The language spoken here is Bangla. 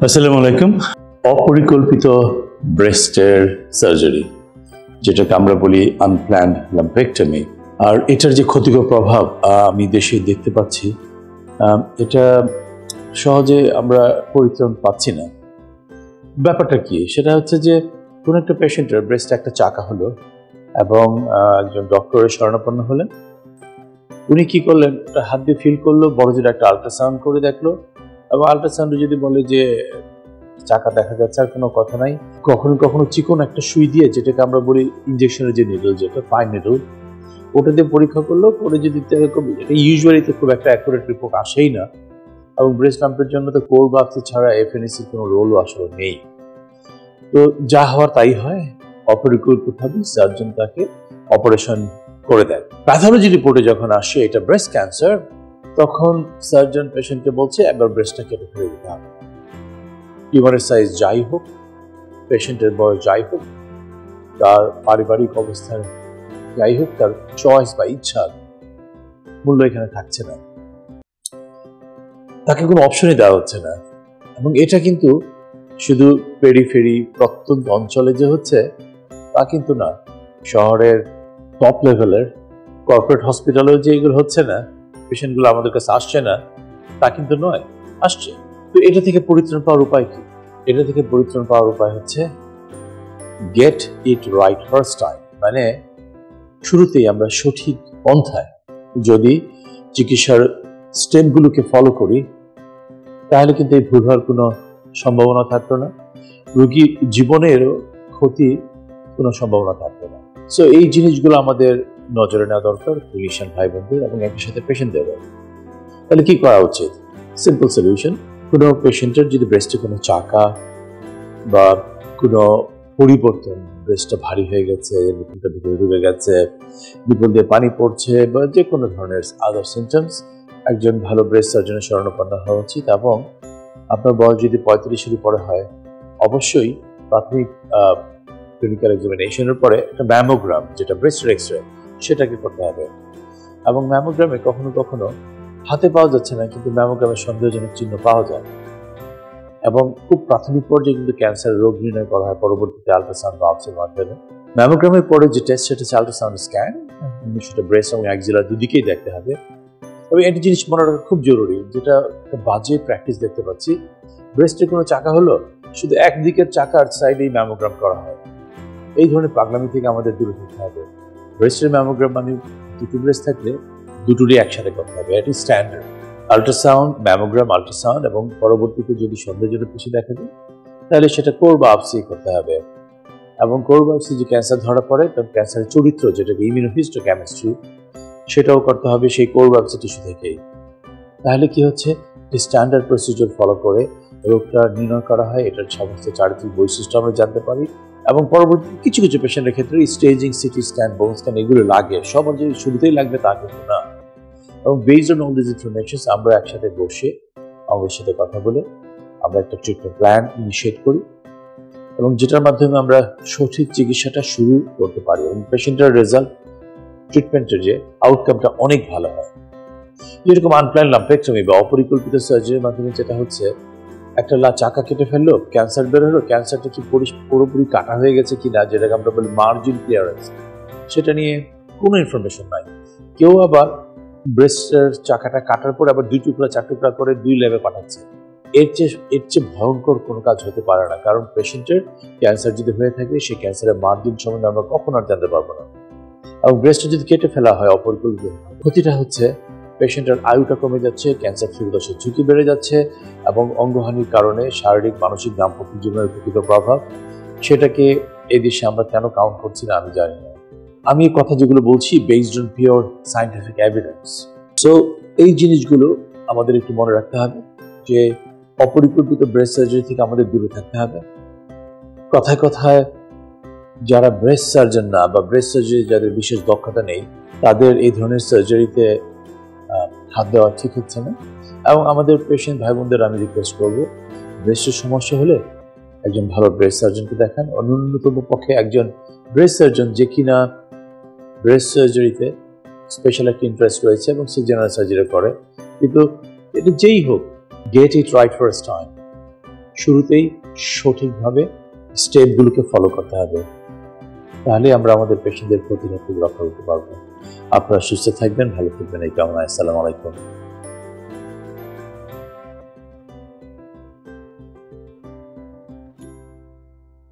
আসসালামু আলাইকুম। অপরিকল্পিত ব্রেস্টের সার্জারি, যেটাকে আমরা বলি আনপ্ল্যান্ড লাম্পেক্টমি, আর এটার যে ক্ষতিকর প্রভাব আমি দেশে দেখতে পাচ্ছি, এটা সহজে আমরা পরিত্রাণ পাচ্ছি না। ব্যাপারটা কি? সেটা হচ্ছে যে কোনো একটা পেশেন্টের ব্রেস্টে একটা চাকা হলো এবং একজন ডক্টরের শরণাপন্ন হলেন। উনি কি করলেন, হাত দিয়ে ফিল করলো, বড় জোর একটা আল্ট্রাসাউন্ড করে দেখলো, এবং আল্ট্রাসাউন্ডে যদি বলে যে চাকা দেখা যাচ্ছে আর কোনো কথা নাই, কখনো কখনো চিকন একটা সুই দিয়ে, যেটাকে আমরা বলি ইনজেকশনের যে নিডল, যেটা ফাইন নিডল, ওটা দিয়ে পরীক্ষা করলো, পরে যদি এরকম, এটা ইউজুয়ালি তো খুব একটা অ্যাকুরেট রিপোর্ট আসেই না, এবং ব্রেস্ট লাম্পের জন্য তো কোর বাক্সি ছাড়া এফএনএসির কোনো রোলও আসলে নেই। তো যা হওয়ার তাই হয়, অপরিকল্পিতভাবে সার্জন তাকে অপারেশন করে দেয়। প্যাথোলজি রিপোর্টে যখন আসে এটা ব্রেস্ট ক্যান্সার, তখন সার্জন পেশেন্টকে বলছে একবার ব্রেস্টটা কেটে ফেলে দিতে হবে। টিউমারের সাইজ যাই হোক, পেশেন্টের বয়স যাই হোক, তার পারিবারিক অবস্থান যাই হোক, তার চয়েস বা ইচ্ছার মূল্য এখানে থাকছে না, তাকে কোনো অপশনই দেওয়া হচ্ছে না। এবং এটা কিন্তু শুধু পেরিফেরি প্রত্যন্ত অঞ্চলে যে হচ্ছে তা কিন্তু না, শহরের টপ লেভেলের কর্পোরেট হসপিটালেও যে এগুলো হচ্ছে না, পেশেন্টগুলো আমাদের কাছে আসছে না, তা কিন্তু নয়, আসছে। তো এটা থেকে পরিত্রাণ পাওয়ার উপায় কি? এটা থেকে পরিত্রাণ পাওয়ার উপায় হচ্ছে get it right first time, মানে শুরুতেই আমরা সঠিক পন্থায় যদি চিকিৎসার স্টেপগুলোকে ফলো করি, তাহলে কিন্তু এই ভুল হওয়ার কোনো সম্ভাবনা থাকতো না, রোগীর জীবনেরও ক্ষতি কোনো সম্ভাবনা থাকতো না। সো এই জিনিসগুলো আমাদের নজরে নেওয়া দরকার, ক্লিনিশিয়ান ভাই বোনদের এবং একই সাথে পেশেন্টদের। তাহলে কি করা উচিত? Simple solution. কোনো পেশেন্টের যদি ব্রেস্টে কোনো চাকা বা কোনো পরিবর্তন, ব্রেস্টটা ভারী হয়ে গেছে, বুকটা ভিতরে ডুবে গেছে, বিপদ দিয়ে পানি পড়ছে, বা যে কোনো ধরনের আদার সিমটমস, একজন ভালো ব্রেস্ট সার্জনের শরণাপন্ন হওয়া উচিত। এবং আপনার বয়স যদি 35-এর উপরে হয়, অবশ্যই প্রাথমিক ক্লিনিক্যাল এক্সামিনেশনের পরে একটা ম্যামোগ্রাম, যেটা ব্রেস্টের এক্সরে, সেটাকে করতে হবে। এবং ম্যামোগ্রামে কখনো কখনো হাতে পাওয়া যাচ্ছে না, কিন্তু ম্যামোগ্রামের সন্দেহজনক চিহ্ন পাওয়া যায়, এবং খুব প্রাথমিক পর্যায়ে কিন্তু ক্যান্সার রোগ নির্ণয় করা হয় পরবর্তীতে আল্ট্রাসাউন্ড বা অপসের মাধ্যমে। ম্যামোগ্রামের পরে যে টেস্ট, সেটা হচ্ছে আল্ট্রাসাউন্ড স্ক্যান, সেটা ব্রেস্ট এবং অ্যাক্সিলা দুদিকেই দেখতে হবে। তবে একটা জিনিস মনে রাখা খুব জরুরি, যেটা একটা বাজে প্র্যাকটিস দেখতে পাচ্ছি, ব্রেস্টের কোনো চাকা হলো, শুধু একদিকের চাকার সাইডেই ম্যামোগ্রাম করা হয়। এই ধরনের পাগলামি থেকে আমাদের দূরে থাকতে হবে। ব্রেস্টের ম্যামোগ্রাম মানে দুটো ব্রেস্ট থাকলে দুটোরই একসাথে করতে হবে, এটি স্ট্যান্ডার্ড। আল্ট্রাসাউন্ড, ম্যামোগ্রাম, আল্ট্রাসাউন্ড, এবং পরবর্তীতে যদি সন্দেহজনক কিছু দেখা যায়, তাহলে সেটা কোর বায়োপসি করতে হবে। এবং কোর বায়োপসি যে ক্যান্সার ধরা পড়ে, তখন ক্যান্সারের চরিত্র, যেটাকে ইমিউনোহিস্টোকেমিস্ট্রি, সেটাও করতে হবে সেই কোর বায়োপসি টিস্যু থেকেই। তাহলে কি হচ্ছে, স্ট্যান্ডার্ড প্রসিডিউর ফলো করে রোগটা নির্ণয় করা হয়, এটার সমস্ত চারিত্রিক বৈশিষ্ট্য আমরা জানতে পারি। এবং পরবর্তী কিছু কিছু পেশেন্টের ক্ষেত্রে স্টেজিং, সিটি স্ক্যান, বোন স্ক্যান এগুলো লাগে, সবার যে শুরুতেই লাগবে তা কিন্তু না। এবং based on all this information আমরা একসাথে বসে আমাদের সাথে কথা বলে আমরা একটা ট্রিটমেন্ট প্ল্যান ইনিশিয়েট করি, এবং যেটার মাধ্যমে আমরা সঠিক চিকিৎসাটা শুরু করতে পারি, এবং পেশেন্টের রেজাল্ট, ট্রিটমেন্টের যে আউটকামটা অনেক ভালো হয়। যেরকম আনপ্ল্যান্ড লাম্পেক্টমি বা অপরিকল্পিত সার্জারির মাধ্যমে যেটা হচ্ছে, একটা চাকা কেটে ফেললো, ক্যান্সার বের হলো, ক্যান্সারটা কি পুরোপুরি কাটা হয়ে গেছে কিনা, যেটাকে আমরা বলি মার্জিন ক্লিয়ারেন্স, সেটা নিয়ে কোনো ইনফরমেশন নাই। কেউ আবার ব্রেস্টের চাকাটা কাটার পর আবার 2 টুকরা 4 টুকরা করে 2 ল্যাবে পাঠাচ্ছে। এর চেয়ে ভয়ঙ্কর কোনো কাজ হতে পারে না, কারণ পেশেন্টের ক্যান্সার যদি হয়ে থাকে, সেই ক্যান্সারের মার্জিন সম্বন্ধে আমরা কখনো আর জানতে পারবো না। এবং ব্রেস্টে যদি কেটে ফেলা হয় অপরিকল্পিত, ক্ষতিটা হচ্ছে পেশেন্টের আয়ুটা কমে যাচ্ছে, ক্যান্সার ফিরদোষের ঝুঁকি বেড়ে যাচ্ছে, এবং অঙ্গহানির কারণে শারীরিক, মানসিক, দাম্পত্য জীবনের ক্ষতিকর প্রভাব, সেটাকে এই দেশে আমরা কেন কাউন্ট করছি না আমি জানি না। আমি এই কথা যেগুলো বলছি based on pure scientific evidence. So এই জিনিসগুলো আমাদের একটু মনে রাখতে হবে, যে অপরিকল্পিত ব্রেস্ট সার্জারি থেকে আমাদের দূরে থাকতে হবে। কথায় কথায় যারা ব্রেস্ট সার্জন না, বা ব্রেস্ট সার্জারি যাদের বিশেষ দক্ষতা নেই, তাদের এই ধরনের সার্জারিতে হাত দেওয়া ঠিক হচ্ছে না। এবং আমাদের পেশেন্ট ভাই বোনদের আমি রিকোয়েস্ট করবো, ব্রেস্টের সমস্যা হলে একজন ভালো ব্রেস্ট সার্জনকে দেখান। ন্যূনতম পক্ষে একজন ব্রেস্ট সার্জন যে কিনা ব্রেস্ট সার্জারিতে স্পেশাল একটা ইন্টারেস্ট রয়েছে এবং সে জেনারেল সার্জারি করে, কিন্তু এটা যেই হোক, get it right first time. শুরুতেই সঠিকভাবে স্টেপগুলোকে ফলো করতে হবে, তাহলে আমরা আমাদের পেশেন্টদের প্রতিরোধ রক্ষা করতে পারবো। আপনারা সুস্থ থাকবেন, ভালো থাকবেন, এই কামনায়। আসসালামু আলাইকুম।